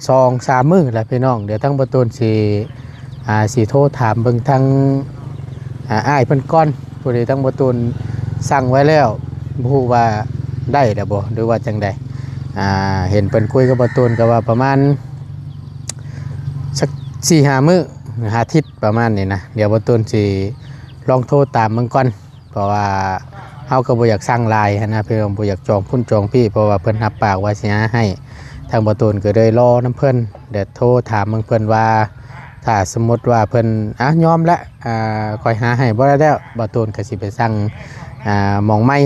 2-3 มื้อแหละพี่น้องเดี๋ยวทั้งบ่ตูนสิโทรถามเบิ่งทางอ้ายเพิ่นก่อนผู้ใดทั้งบ่ตูนสั่งไว้แล้วบ่ฮู้ว่าได้แล้วบ่หรือว่าจังใดเห็นเพิ่นคุยกับบ่ตูนก็ว่าประมาณสัก 4-5 มื้ออาทิตย์ประมาณนี้นะเดี๋ยวบ่ตูนสิลองโทรตามเบิ่งก่อนเพราะว่าเฮาก็บ่อยากสั่งหลายหั้นนะพี่น้องบ่อยากจองพุ่นจองพี่เพราะว่าเพิ่นรับปากว่าสิหาให้ทางบ่ตูนก็เลยรอนํเพิ่นเดี๋ยวโทรถามเบิ่งเพิ่นว่าถ้าสมมุติว่าเพิ่นยอมแล้วค่อยหาให้บ่ได้แล้วบ่ตูนก็สิไปสั่งหม่องใหม่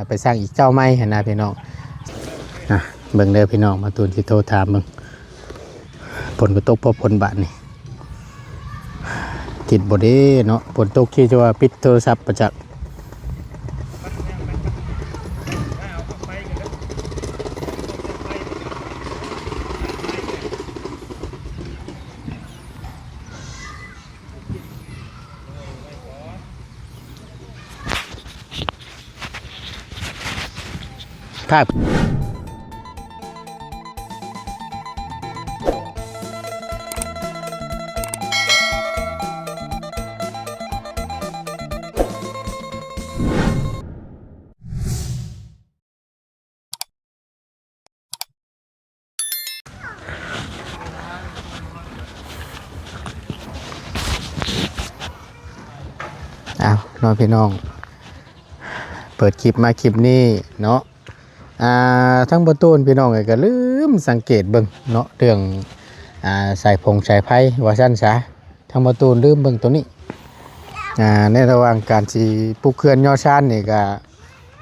ไปสั่งอีกเจ้าใหม่หั้นนะพี่น้องเบิ่งเด้อพี่น้องบ่ตูนสิโทรถามเบิ่งฝนก็ตกพอฝนบาดนี่ติดบ่เด้เนาะฝนตกที่จะว่าปิดโทรศัพท์ประจักษ์ครับน้องพี่น้องเปิดคลิปมาคลิปนี้เนาะทั้งประตูนพี่น้องก็ลืมสังเกตเบิ่งเนาะเรื่องสายไพ่ว่าซั่นซะทั้งประตูนลืมเบิ่งตัวนี้ในระหว่างการสิปลูกเขื่อนย่อชานนี่ก็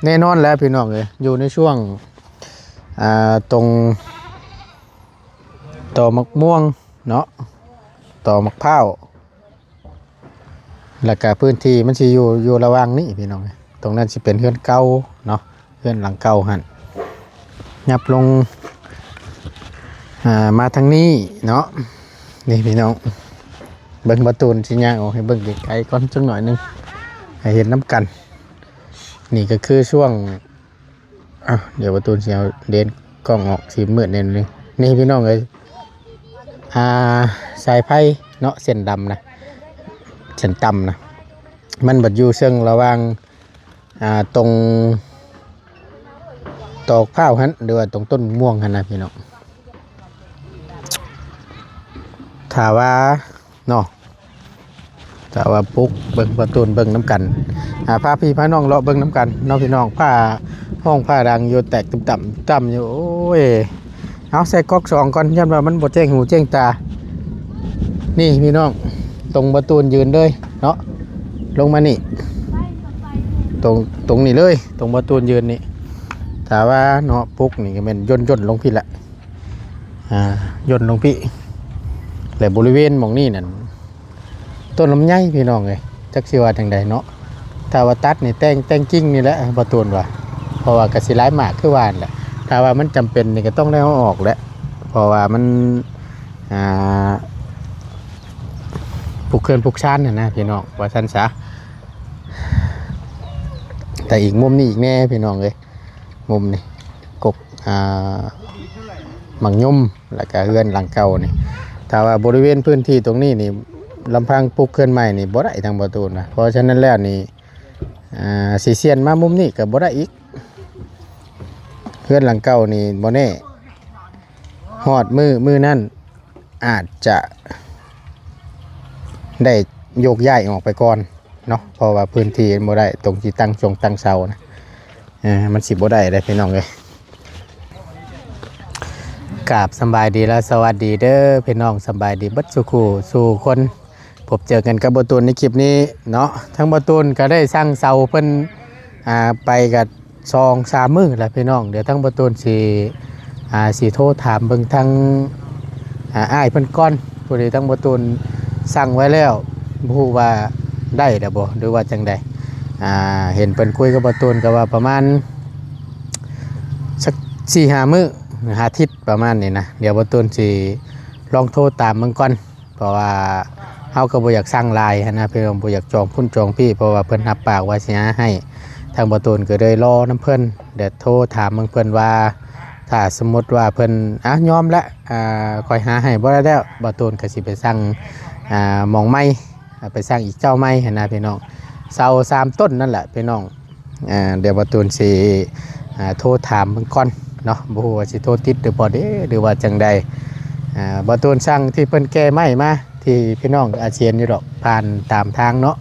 แน่นอนแล้วพี่น้องเอ้ยอยู่ในช่วงตรงต่อมะม่วงเนาะต่อมะพร้าวแล้วก็พื้นที่มันสิอยู่ระหว่างนี้พี่น้องตรงนั้นสิเป็นเฮือนเก่าเนาะเฮือนหลังเก่าหั่นยับลงมาทางนี้เนาะนี่พี่น้องเบิ่งประตูสิย่างออกให้เบิ่งไกลๆก่อนจักหน่อยนึงให้เห็นน้ำกันนี่ก็คือช่วงเดี๋ยวประตูสิเอาเดินกล้องออกสีมืดนิดนึงนี่พี่น้องเอ้ยสายไฟเนาะเส้นดำนะเส้นต่ำนะมันบัดอยู่ซึ่งระหว่างตรงตอกข้าวหันหรือว่าตรงต้นม่วงหันนะพี่น้องถ้าว่าเนาะถ้าว่าปุ๊กเบิ่งประตูเบิ่งน้ำกันพาพี่พาน้องเลาะเบิ่งน้ำกันเนาะพี่น้องผ้าห้องผ้าดังอยู่แตกต่ำอยู่โอ้ยเอาใส่ก๊อกสองก่อนยันว่ามันบ่แจ้งหูแจ้งตานี่พี่น้องตรงประตูยืนเลยเนาะลงมานี่ตรงนี้เลยตรงประตูยืนนี่ถ้าว่าเนาะปุ๊กนี่ก็เป็นย่นลงพี่ละย่นลงพี่แต่บริเวณหม่องนี่นั่นต้นลำไยพี่น้องเลยจักสิว่าจังใดเนาะถ้าว่าตัดนี่แต่งกิ้งนี่แหละประตูว่าเพราะว่ากสิหลายหมากคือว่าแหละถ้าว่ามันจำเป็นนี่ก็ต้องได้เอาออกแหละเพราะว่ามันปลูกเขื่อนปลูกชานน่ะนะพี่น้องว่าซั่นซะแต่อีกมุมนี่อีกแน่พี่น้องเลยมุมนี่กกหมังยุ่มแล้วก็เฮือนหลังเก่านี่ถ้าว่าบริเวณพื้นที่ตรงนี้นี่ลำพังปลูกเขื่อนใหม่นี่บ่ได้ทางประตูนะเพราะฉะนั้นแล้วนี่สีเซียนมามุมนี้ก็บ่ได้อีกเฮือนหลังเก่านี่บ่แน่ฮอดมือนั่นอาจจะได้โยกย้ายออกไปก่อนเนาะเพราะว่าพื้นที่บ่ได้ตรงที่ตั้งเสานะมันสิบ่ได้เลยพี่น้องเลยกราบสบายดีและสวัสดีเด้อพี่น้องสบายดีบัดสู่คนพบเจอกันกับบ่ตูนในคลิปนี้เนาะทั้งบ่ตูนก็ได้สร้างเสาเพิ่นไปกับ2-3 มื้อแล้วพี่น้องเดี๋ยวทั้งบ่ตูนสิโทรถามเบิ่งทางอ้ายเพิ่นก่อนผู้ใดทั้งบ่ตูนสั่งไว้แล้วบ่ฮู้ว่าได้แล้วบ่หรือว่าจังใดเห็นเพิ่นคุยกับบ่ตูนก็ว่าประมาณสัก 4-5 มื้ออาทิตย์ประมาณนี้นะเดี๋ยวบ่ตูนสิลองโทรตามเบิ่งก่อนเพราะว่าเฮาก็บ่อยากสั่งหลายหั้นนะพี่น้องบ่อยากจองพุ่นจองพี่เพราะว่าเพิ่นรับปากว่าสิหาให้ทางบ่ตูนก็เลยรอนํเพิ่นเดี๋ยวโทรถามเบิ่งเพิ่นว่า ถ้าสมมติว่าเพิ่นยอมแล้วคอยหาให้บ่ได้แล้วบ่ตูนก็สิไปสั่งหม่องไม้ไปสั่งอีกเจ้าไม้หั่นนะพี่น้องเสา3ต้นนั่นแหละพี่น้องเดี๋ยวบ่ตูนสิโทรถามเพิ่นก่อนเนาะบ่ฮู้ว่าสิโทรติดหรือบ่เด้หรือว่าจังใดบ่ตูนสั่งที่เพิ่นแก้ไม้มาที่พี่น้องอาเซียนอยู่ดอกผ่านตามทางเนาะ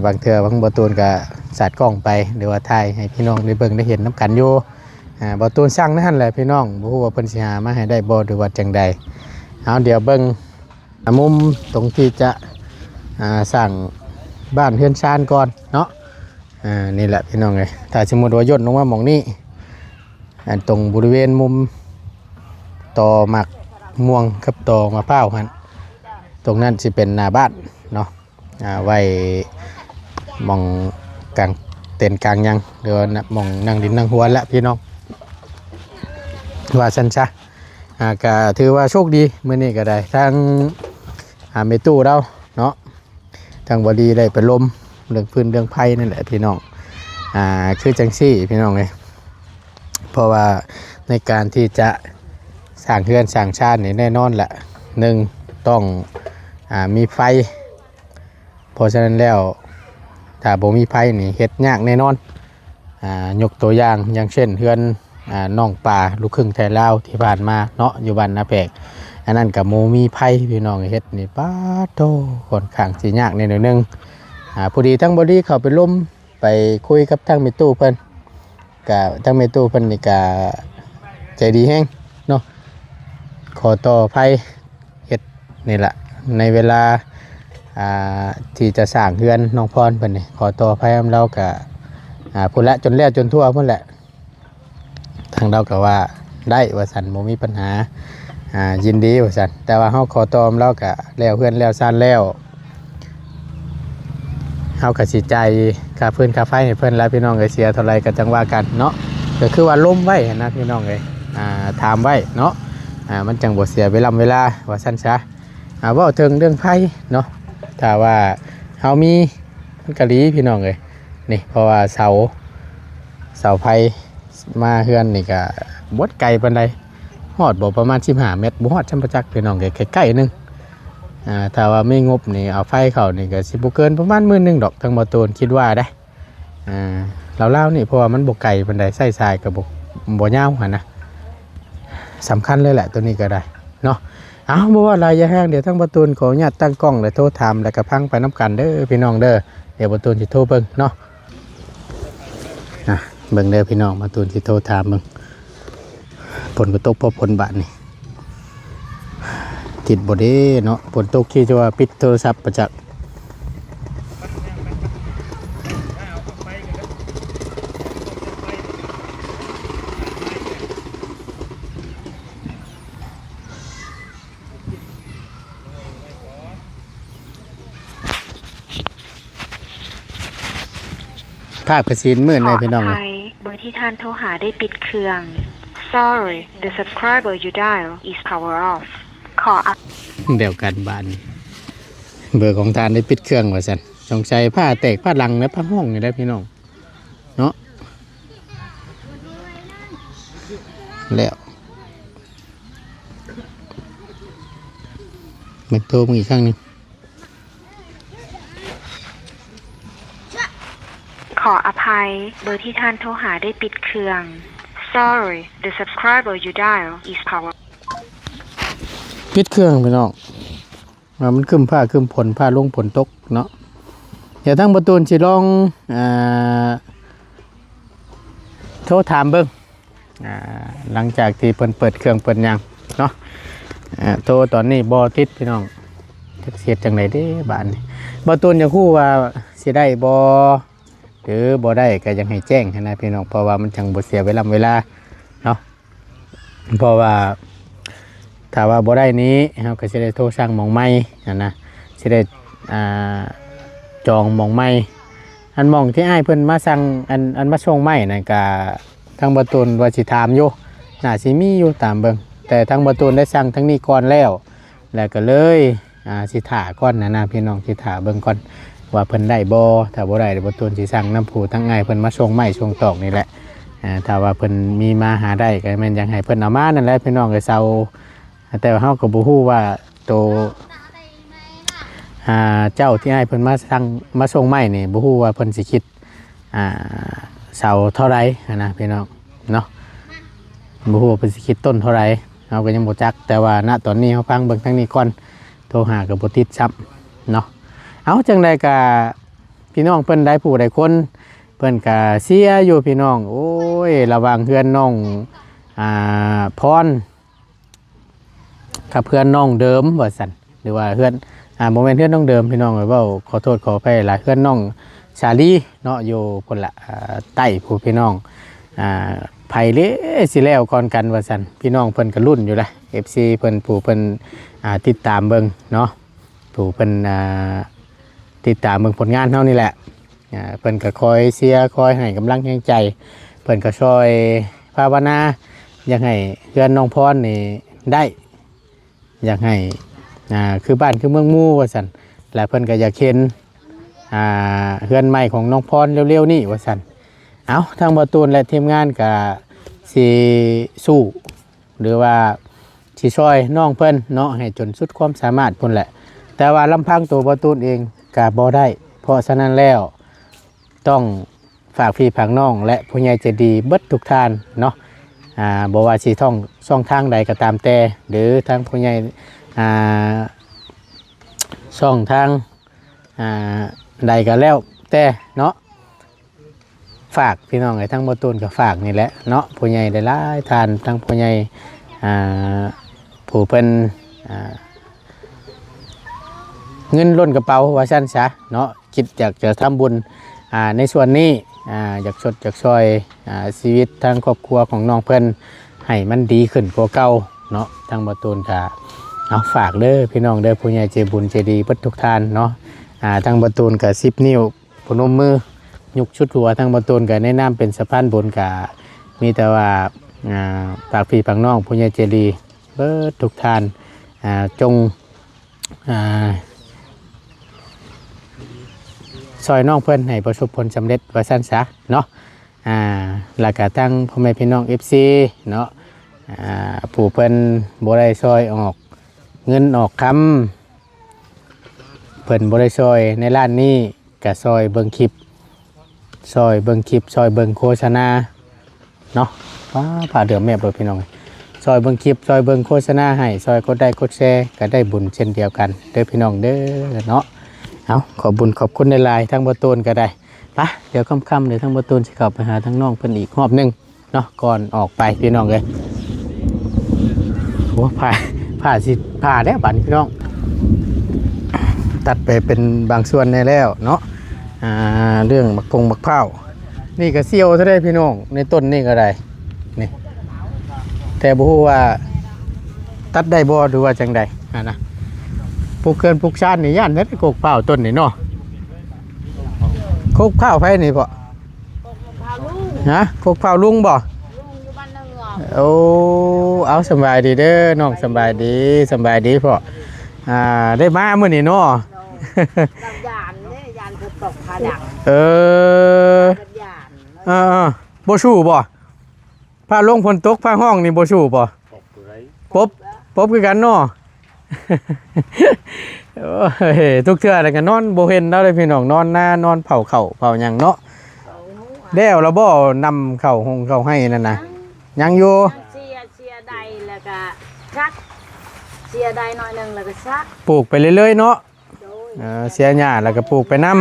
บางเทื่อบางบ่ตูนก็สาดกล้องไปหรือว่าถ่ายให้พี่น้องได้เบิ่งได้เห็นนํกันอยู่บ่ตูนสั่งนั่นแหละพี่น้องบ่ฮู้ว่าเพิ่นสิหามาให้ได้บ่หรือว่าจังใดเอาเดี๋ยวเบิ่งมุมตรงที่จะสร้างบ้านเฮือนชานก่อนเนาะนี่แหละพี่น้องเอ้ยถ้าสมมุติว่าย่นลงมาหม่องนี้ตรงบริเวณมุมตอหมักม่วงกับตอมะพร้าวหั่นตรงนั้นสิเป็นหน้าบ้านเนาะไว้มองกลางเต็นท์กลางยังหรือว่ามองนั่งดินนั่งหัวละพี่น้องว่าซั่นซะก็ถือว่าโชคดีมื้อนี้ก็ได้ทั้งเมตู้เราเนาะทางบ่ดีได้ไปลมเรื่องพื้นเรื่องไผ่นั่นแหละพี่น้องคือจังซี่พี่น้องเอ้ยเพราะว่าในการที่จะสร้างเรือนสร้างชาตินี่แน่นอนแหละ1ต้องมีไฟเพราะฉะนั้นแล้วถ้าบ่มีไฟนี่เฮ็ดยากแน่นอนยกตัวอย่างเช่นเรือนน้องป่าลูกครึ่งไทยลาวที่ผ่านมาเนาะอยู่บ้านนาแพกอันนั้นก็บ่มีไฟพี่น้องเฮ็ดนี่ป๊าดโตค่อนข้างสิยากแน่นึงพอดีทั้งบ่ดีเข้าไปล้มไปคุยกับทางแม่ตู้เพิ่นก็ทางแม่ตู้เพิ่นนี่ก็ใจดีแฮงเนาะขอต่อไฟเฮ็ดนี่ล่ะในเวลาที่จะสร้างเรือนน้องพรเพิ่นนี่ขอต่อไฟนำเราก็พุ่นละจนแล้วจนทั่วพุ่นแหละทางเราก็ว่าได้ว่าซั่นบ่มีปัญหายินดีว่าซั่นแต่ว่าเฮาขอต่อเราก็แล้วเรือนแล้วซ่านแล้วเฮาก็สิจ่ายค่าพื้นค่าไฟให้เพิ่นแล้วพี่น้องเอ้ยเสียเท่าไรก็จังว่ากันเนาะก็คือว่าล้มไว้นะพี่น้องเอ้ยถามไว้เนาะมันจังบ่เสียเวลาว่าซั่นซะเว้าถึงเรื่องไผเนาะถ้าว่าเฮามีมันก็ดีพี่น้องเอ้ยนี่เพราะว่าเสาไผมาเฮือนนี่ก็บ่ไกลปานใดฮอดบ่ประมาณ15เมตรบ่ฮอดจำประจักพี่น้องเอ้ยใกล้ๆนึงถ้าว่าไม่งบนี่เอาไฟเข้านี่ก็สิบ่เกินประมาณมื้อนึงดอกทั้งบ่ตูนคิดว่าได้ลาวๆนี่เพราะว่ามันบ่ไกลปานใดใช้สายก็บ่ยาวหั่นนะสำคัญเลยแหละตัวนี้ก็ได้เนาะบ่ว่าหลายอย่าแห้งเดี๋ยวทั้งบ่ตูนขออนุญาตตั้งกล้องแล้วโทรถามแล้วก็พังไปนํกันเด้อพี่น้องเด้อเดี๋ยวบ่ตูนสิโทรเบิ่งเนาะเบิ่งเด้อพี่น้องบ่ตูนสิโทรถามเบิ่งฝนก็ตกพอฝนบาดนี่ติดบ่เด้เนาะฝนตกที่จะว่าปิดโทรศัพท์ประจักษ์ภาพกระสีนมืดเลยพี่น้องเบอร์ที่ท่านโทรหาได้ปิดเครื่อง Sorry the subscriber you dial is power off ขอเดี๋ยวกันบ้านเบอร์ของทานได้ปิดเครื่องว่าซั่นสงสัยผ้าแตกผ้าลังและผ้าห้องนี่ได้พี่น้องเนาะแล้วมันโทรมาอีกครั้งนึงขออภัยเบอร์ที่ท่านโทรหาได้ปิดเครื่อง Sorry the subscriber you dial is power ปิดเครื่องพี่น้องมันขึ้นผ้าขึ้นผลผ้าลงผลตกเนาะเดี๋ยวทั้งประตูสิลองโทรถามเบิ่งหลังจากที่เพิ่นเปิดเครื่องเปิดยังเนาะโทรตอนนี้บ่ติดพี่น้องจะเสียจังได๋เด้บ้านนี้ประตูอยากฮู้ว่าสิได้บ่หรือบ่ได้ก็ยังให้แจ้งนะพี่น้องเพราะว่ามันจังบ่เสียเวลาเนาะเพราะว่าถ้าว่าบ่ได้นี้เราก็สิได้โทรสั่งหม่องใหม่นะสิได้จองหม่องใหม่อันหม่องที่อ้ายเพิ่นมาสั่งอันมาส่งใหม่นั่นก็ทางบ่ตูนว่าสิถามอยู่น่าสิมีอยู่ตามเบิ่งแต่ทางบ่ตูนได้สั่งทั้งนี้ก่อนแล้วก็เลยสิท่าก่อนนะพี่น้องสิท่าเบิ่งก่อนว่าเพิ่นได้บ่ถ้าบ่ได้บ่ตูนสิสั่งน้ำผู้ทั้งอ้ายเพิ่นมาส่งใหม่ส่งตอกนี่แหละ ถ้าว่าเพิ่นมีมาหาได้ก็แม่นอยากให้เพิ่นเอามานั่นแหละพี่น้องเอ้ยเซาแต่ว่าเฮาก็บ่ฮู้ว่าโตเจ้าที่ให้เพิ่นมาสั่งมาส่งไม้นี่บ่ฮู้ว่าเพิ่นสิคิดอ่าเสาเท่าไรนะพี่น้องเนาะบ่ฮู้ว่าเพิ่นสิคิดต้นเท่าไรเฮาก็ยังบ่จักแต่ว่าณตอนนี้เฮาฟังเบิ่งทางนี้ก่อนโทรหาก็บ่ติดซับเนาะเอาจังไดก็พี่น้องเพิ่นได้ผู้ใดคนเพิ่นก็เสียอยู่พี่น้องโอ้ยระวังเฮือนน้องพรกับเพื่อนน้องเดิมว่าซั่นหรือว่าเฮือนโมเมนต์เพื่อนน้องเดิมพี่น้องเว้าขอโทษขออภัยหลายเพื่อนน้องชาลีเนาะอยู่คนละใต้ผู้พี่น้องไผเละสิแล้วก่อนกันว่าซั่นพี่น้องเพิ่นก็รุ่นอยู่ละ FC เพิ่นผู้เพิ่นติดตามเบิ่งเนาะผู้เพิ่นติดตามเบิ่งผลงานเฮานี่แหละเพิ่นก็คอยเชียร์คอยให้กำลังใจเพิ่นก็ช่วยภาวนาอยากให้เพื่อนน้องพรนี่ได้อยากให้คือบ้านคือเมืองมู่ว่าสันและเพิ่นก็อยากเห็นเฮือนใหม่ของน้องพรเร็วๆนี่ว่าสันเอาทางบ่ตูนและทีมงานก็สิสู้หรือว่าสิช่วยน้องเพิ่นเนาะให้จนสุดความสามารถพุ่นแหละแต่ว่าลำพังตัวบ่ตูนเองก็บ่ได้เพราะฉะนั้นแล้วต้องฝากพี่ฝากน้องและผู้ใหญ่ใจดีเบิดทุกท่านเนาะบ่ว่าสิช่องทางใดก็ตามแต่หรือทางผู้ใหญ่ช่องทางใดก็แล้วแต่เนาะฝากพี่น้องไอ้ทั้งบ่ตูนก็ฝากนี่แหละเนาะผู้ใหญ่ได้หลายทานทั้งผู้ใหญ่ผู้เพิ่นเงินล้นกระเป๋าว่าซั่นซะเนาะคิดอยากจะทำบุญในส่วนนี้อยากชดอยากช่วยชีวิตทางครอบครัวของน้องเพิ่นให้มันดีขึ้นกว่าเก่าเนาะทางบ่ตูนก็เอาฝากเด้อพี่น้องเด้อผู้ใหญ่ใจบุญใจดีเบิดทุกท่านเนาะทางบ่ตูนก็10นิ้วพนมมือยกชุดหัวทางบ่ตูนก็แนะนำเป็นสะพานบุญก็มีแต่ว่าฝากพี่ฝากน้องผู้ใหญ่ใจดีเบิดทุกท่านจงซอยน้องเพิ่นให้ประสบผลสำเร็จว่าซั่นซะเนาะแล้วก็ทั้งพ่อแม่พี่น้อง FC เนาะผู้เพิ่นบ่ได้ซอยออกเงินออกคำเพิ่นบ่ได้ซอยในร้านนี้ก็ซอยเบิ่งคลิปซอยเบิ่งโฆษณาเนาะผ่าเดือมแม่บ่พี่น้องซอยเบิ่งคลิปซอยเบิ่งโฆษณาให้ซอยกดได้กดแชร์ก็ได้บุญเช่นเดียวกันเด้อพี่น้องเด้อเนาะเอาขอบบุญขอบคุณในลายทั้งบ่ตูนก็ได้ไปเดี๋ยวค่ำๆเดี๋ยวทั้งบ่ตูนสิเข้าไปหาทั้งน้องเพิ่นอีกรอบนึงเนาะก่อนออกไปพี่น้องเอ้ยโอ้ผ่าสิผ่าแล้วบัดนี้พี่น้องตัดไปเป็นบางส่วนในแล้วเนาะเรื่องมักพร้าวนี่ก็เซี่ยวซะได้พี่น้องในต้นนี่ก็ได้นี่แต่บ่ฮู้ว่าตัดได้บ่หรือว่าจังใดนะปลูกเกินปลูกชาตินี่ย่านเฮ็ดโคกพร้าวต้นนี่เนาะโคกพร้าวไผนี่บ่ฮะโคกพร้าวลุงบ่โอ้เอาสบายดีเด้อน้องสบายดีพ่อได้มามื้อนี้เนาะยานเนี่ยยานตกผาดักบ่ชู้บ่ผ้าลงฝนตกผ้าห้องนี่บ่ชู้บ่ปบคือกันเนาะโอ้ยทุกเทื่อแล้วก็นอนบ่เห็นแล้วเลยพี่น้องนอนหน้านอนเผาข้าวเผาหยังเนาะแล้วเราบ่นำข้าวหงข้าวให้นั่นน่ะยังอยู่เสียใดแล้วก็ซักเสียใดหน่อยนึงแล้วก็ซักปลูกไปเรื่อยๆเนาะเสียหญ้าแล้วก็ปลูกไปนำ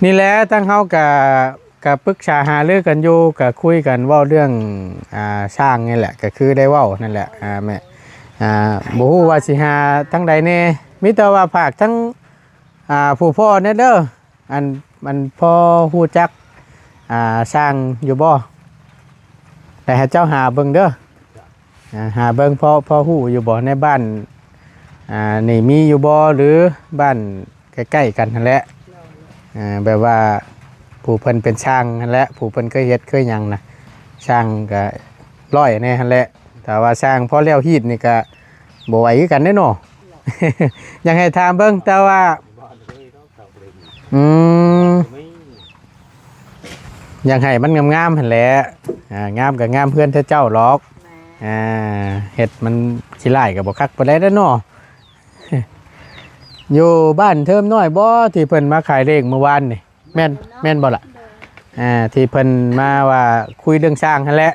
นี่แหละตั้งเฮากับปรึกษาหารือกันอยู่กับคุยกันเว้าเรื่องสร้างนี่แหละก็คือได้เว้านั่นแหละแม่บ่ฮู้ว่าสิหาทั้งใดแน่มีแต่ว่าภาคทั้งผู้พ่อเนี่ยเด้อมันพอฮู้จักสร้างอยู่บ่แต่ให้เจ้าหาเบิ่งเด้อหาเบิ่งพอฮู้อยู่บ่ในบ้านนี่มีอยู่บ่หรือบ้านใกล้ๆกันนั่นแหละแบบว่าผู้เพิ่นเป็นช่างนั่นแหละผู้เพิ่นเคยเฮ็ดเคยหยังนะช่างก็ร้อยแน่นั่นแหละแต่ว่าช่างพอแล้วฮีดนี่ก็บ่ไหวคือกันเด้อเนาะ ยังให้ถามเบิ่งแต่ว่า อืม ไม่ อยากให้มันงามๆหั่นแหละงามก็งามเพื่อนเจ้าหรอก แม่ เห็ดมันขี้ไล่กับบ่คักบ่ได้เด้อเนาะ อยู่บ้านเทิมน้อยบ่ที่เพิ่นมาขายเลขเมื่อวานนี่แม่นบ่ล่ะที่เพิ่นมาว่าคุยเรื่องสร้างหั่นแหละ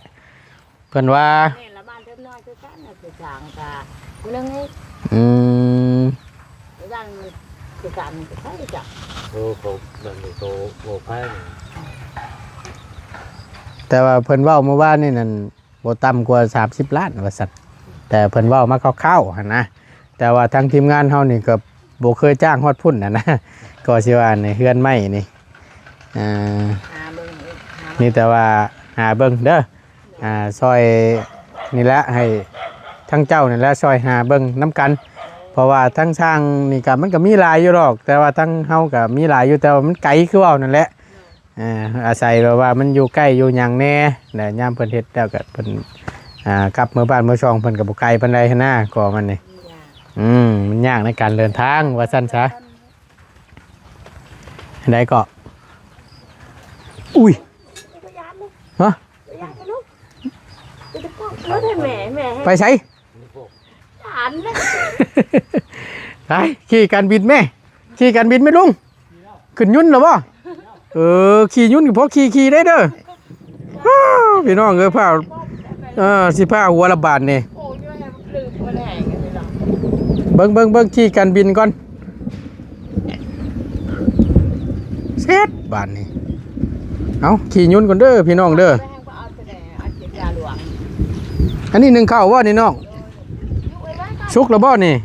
เพิ่นว่า แม่ละบ้านเทิมน้อยคือกันน่ะคือสร้างกะเรื่องนี้ อืม ด้านคือกันก็ใช่จ้ะ โตเขาแบบนี้โตโตแป้ง แต่ว่าเพิ่นเว้าเมื่อวานนี่นั่นบ่ต่ำกว่า30ล้านว่าซั่นแต่เพิ่นเว้ามาคร่าวๆหั่นนะแต่ว่าทางทีมงานเฮานี่ก็บ่เคยจ้างฮอดพุ่นน่ะนะ ก็สิว่านี่เฮือนไม้นี่อ่า หาเบิ่งอีกหา นี่แต่ว่าหาเบิ่งเด้อซอยนี่แหละให้ทั้งเจ้านี่แหละซอยหาเบิ่งน้ำกัน เพราะว่าทั้งช่างนี่ก็มันก็มีหลายอยู่หรอก แต่ว่าทั้งเฮาก็มีหลายอยู่แต่ว่ามันไกลคือเว้านั่นแหละอาศัยแบบว่ามันอยู่ใกล้อยู่หยังแน่แต่ยามเพิ่นเฮ็ดแล้วก็เพิ่นกลับเมื่อบ้านเมื่อช่องเพิ่นก็บ่ไกลปานใดหั้นนะก็มันนี่มันยากในการเดินทางว่าซั่นซะได้ก็อุ้ยฮะ แล้วให้แม่ให้ ไปใช้ ฐานนะ ไปขี่การบินแม่ขี่การบินไหม่ลุงขึ้นยุ่นหรอบ่ขี่ยุ่นก็พอขี่ได้เด้ออ้าวพี่น้องผ้าสิผ้าหัวละบาทนี่ โอ้ยให้มันลืมมันแห้งกันเลยล่ะ เบิ่งขี่การบินก่อนเสร็จบาทนี่เอาขี่ยุ่นก่อนเด้อพี่น้องเด้อ แห้งก็เอาแต่เอาเจ็บยาหลวง อันนี้1ข้าวว่านี่น้องชุกแล้วบ่นี่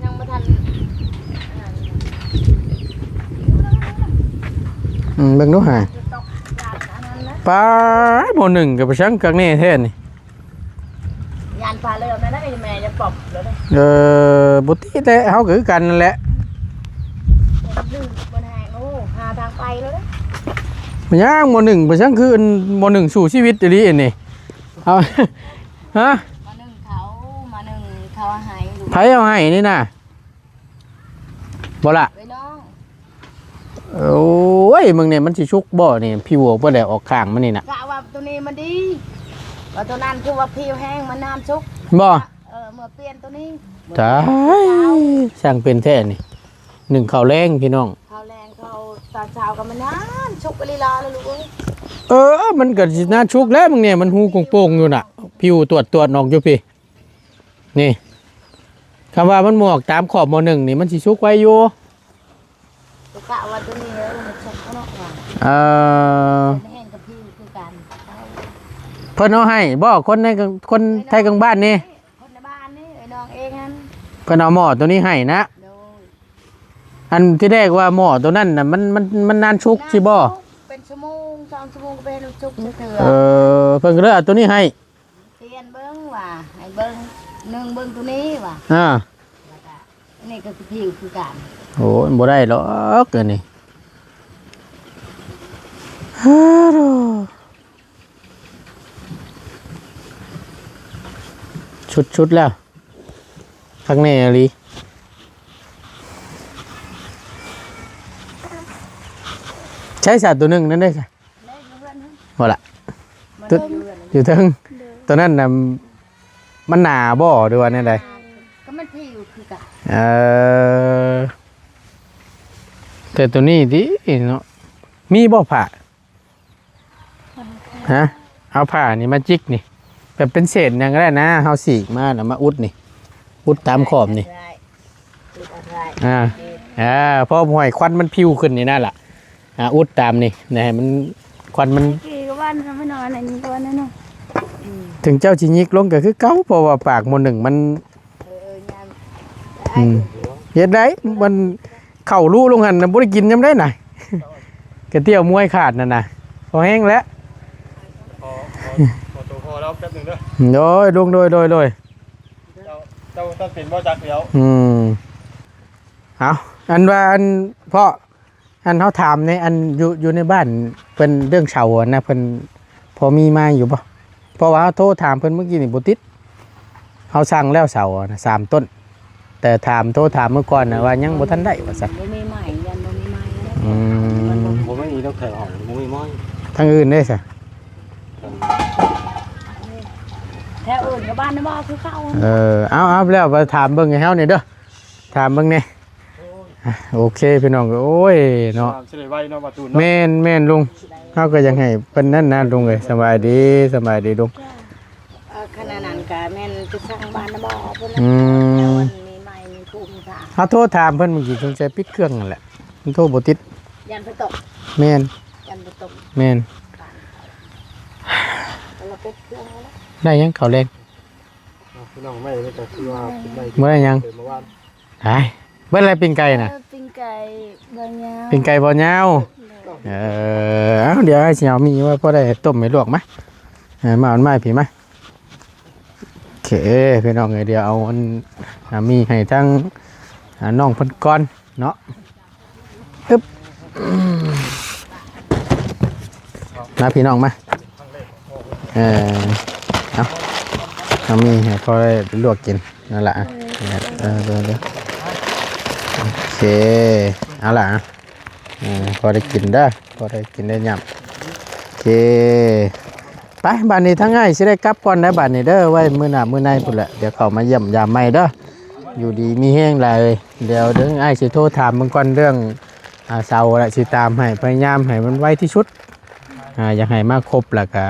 ยังไม่ทัน เบิ่งดูหา ตกยานอันนั้นนะ ปลาหม้อหนึ่งกับชังกักนี่แท้นี่ ยานพาเรือแม่นั่นไอ้แม่จะปอบแล้วนะ บุตรีแต่เฮาคือกันนั่นแหละ ลืมมันแห้งโอ้หาทางไปแล้วนะ มันย่างหม้อหนึ่งไปชังคือหม้อหนึ่งสู่ชีวิตอยู่ดีนี่เอา ฮะ มาหนึ่งเขาหายดู ไผเอาให้นี่น่ะบ่ล่ะ ไปน้อง โอ้ยมึงเนี่ยมันสิชุกบ่นี่พี่วัวบ่ได้ออกข้างมันนี่น่ะ กะว่าตัวนี้มันดีว่าตัวนั้นคือว่าผิวแห้งมันน้ำชุก บ่ เมื่อเปลี่ยนตัวนี้ ตายช่างเป็นแท้นี่หนึ่งข้าวแรงพี่น้อง เขาแรงเขาตอนเช้าก็มันน้ำชุกกะลีลาเลยลูกเอ้ย มันก็สิน่าชุกแล้วมึงเนี่ยมันหูโป่งๆอยู่น่ะผิวตรวจออกอยู่พี่นี่คำว่ามันหมวกตามขอบหม้อหนึ่งนี่มันสิชุกไว้อยู่ กะว่าตัวนี้แล้วมันชุกเขาเนาะว่า แห้งกับผิวคือกัน เพิ่นเอาให้บ่คนไทยกลางบ้านนี่ คนในบ้านนี่ไอ้น้องเองนั่น เพิ่นเอาหม้อตัวนี้ให้นะ โดย อันที่แรกว่าหม้อตัวนั้นน่ะมันนานชุกสิบ่ เป็นชั่วโมง2 ชั่วโมงก็เป็นชุกเถื่อ เพิ่นก็เลยเอาตัวนี้ให้ เปลี่ยนเบิ้งว่ะให้เบิ้งหนึ่งเบิ้งตัวนี้ว่ะ แล้วก็นี่ก็คือผิวคือกัน โอ้ยบ่ได้หรอกอันนี้ชุดแล้วข้างในอะลีใช้สัตว์ตัวหนึ่งนั่นได้ใช่ ได้เพื่อนนะ บ่ละ มัน ตึ๊ด อยู่เทั้งตัวนั้นน่ะมันหนาบ่หรือว่าแนี่ใด ก็มันผิวคือกัน แต่ตัวนี้ดิเนาะมีบ่ผ่าฮะเอาผ่านี่มาจิกนี่แบบเป็นเศษอย่างก็ได้นะเฮาสีกมาแล้วมาอุดนี่อุดตามขอบนี่ ได้คืออะไร พอหอยควันมันพิวขึ้นนี่นั่นล่ะอุดตามนี่นะให้มันควันมัน กี่ก็ว่าไม่นอนอะไรนี้ตัวนั้นเนาะ ถึงเจ้าชิยิกลงก็คือเก่าเพราะว่าปากหมหนึ่งมัน ยาม เฮ็ดได้มันเข้ารูลงหันน่ะบ่ได้กินยามได้น่ะ กระเตี้ยวมวยขาดนั่นน่ะพอแห้งแล้ว พอตัวพอแล้วแป๊บหนึงเด้อ โดยลงโดย เจ้าตัดสินบ่จักเดียว เอาอันว่าอันเพราะอันเขาถามในอันอยู่ในบ้านเป็นเรื่องเฉาอะนะเพิ่นพอมีมาอยู่ปะเพราะว่าเขาโทรถามเพิ่นเมื่อกี้นี่บ่ติดเขาสั่งแล้วเสาอะนะ3 ต้น แต่โทรถามเมื่อก่อนนะว่ายังบ่ทันได้ว่าซั่น บ่มีใหม่ยันบ่มีใหม่ อืม ผมไม่มีต้องแถวห้องผมไม่ม้อย ทางอื่นได้ซะ แถวอื่นกับบ้านนะบ่คือเก่า เอาแล้วมาถามเบิ่งให้เฮานี่เด้อถามเบิ่งนี่อ่ะโอเคพี่น้องโอ้ยเนาะ เฉลยไว้เนาะประตู แม่นลุงเฮาก็ยังให้เพิ่นนั่นนะลุงเอ้ยสบายดีลุง ขนาดนั้นก็แม่นจะสร้างบ้านนะบ่เพิ่น อืม มีไม้มีภูมิค่ะ เฮาโทรถามเพิ่นเมื่อกี้สงสัยปิดเครื่องนั่นแหละมันโทรบ่ติด ยันไปตก แม่น ยันไปตก แม่น เราเป็ดเครื่องแล้ว ได้ยังข้าวแรง พี่น้องไม่ได้แต่คือว่าเป็นได้ บ่ได้ยัง เมื่อวาน ได้เบิ่นอะไรปิ้งไก่น่ะ ปิ้งไก่บะยาว ปิ้งไก่บ่ยาวเอาเดี๋ยวให้สิเอามีว่าพอได้ต้มให้ลวกมามาเอาไม้พี่มาโอเคพี่น้องเอ้ยเดี๋ยวเอาอันมีให้ทั้งน้องเพิ่นก่อนเนาะอึ๊บมาพี่น้องมาเอามีให้พอได้ลวกกินนั่นแหละเดี๋ยวโอเคเอาล่ะพอได้กินได้พอได้กินได้ยำโอเคไปบ้านนี้ทั้งง่ายสิได้กลับก่อนนะบ้านนี้เด้อไว้มื้อหน้ามื้อในพุ่นแหละเดี๋ยวเขามาเยี่ยมยามใหม่เด้ออยู่ดีมีแห้งหลายเลยเดี๋ยวอ้ายสิโทรถามมึงก่อนเรื่องเสาแหละสิตามให้พยายามให้มันไวที่สุดอยากให้มาครบแล้วก็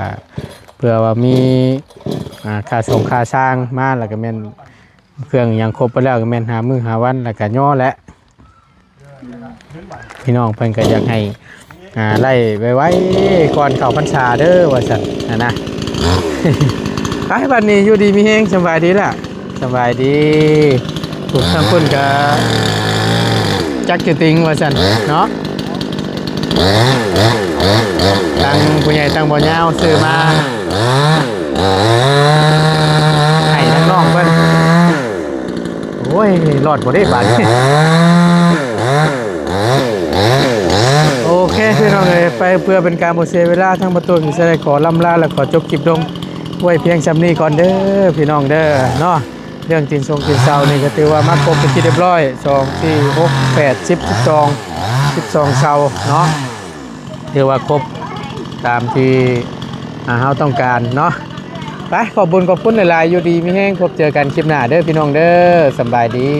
เพื่อว่ามีค่าส่งค่าสร้างมาแล้วก็แม่นเครื่องยังครบไปแล้วก็แม่นหามื้อหาวันแล้วก็ย่อและพี่น้องเพิ่นก็อยากให้ไล่ไว้ก่อนเข้าพรรษาเด้อว่าซั่นนะ ไปบัดนี้อยู่ดีมีแฮงสบายดีล่ะสบายดีถูกทั้งคนก็จักจะติงว่าซั่นเนาะตั้งผู้ใหญ่ตั้งบ่ยาวซื้อมาให้ทั้งน้องเพิ่นโอ้ยรอดบ่ได้บาด โอเคพี่น้องเอ้ยไปเพื่อเป็นการบ่เสียเวลาทั้งประตูที่จะได้ขอล่ำลาและขอจบคลิปลงไว้เพียงซ้ำนี้ก่อนเด้อพี่น้องเด้อเนาะเรื่องกินทรงกินเซานี่ก็ถือว่ามาครบเป็นที่เรียบร้อย2 4 6 8 10 12เซาเนาะถือว่าครบตามที่เฮาต้องการเนาะไปขอบคุณหลายๆอยู่ดีมีแห้งพบเจอกันคลิปหน้าเด้อพี่น้องเด้อสำบายดี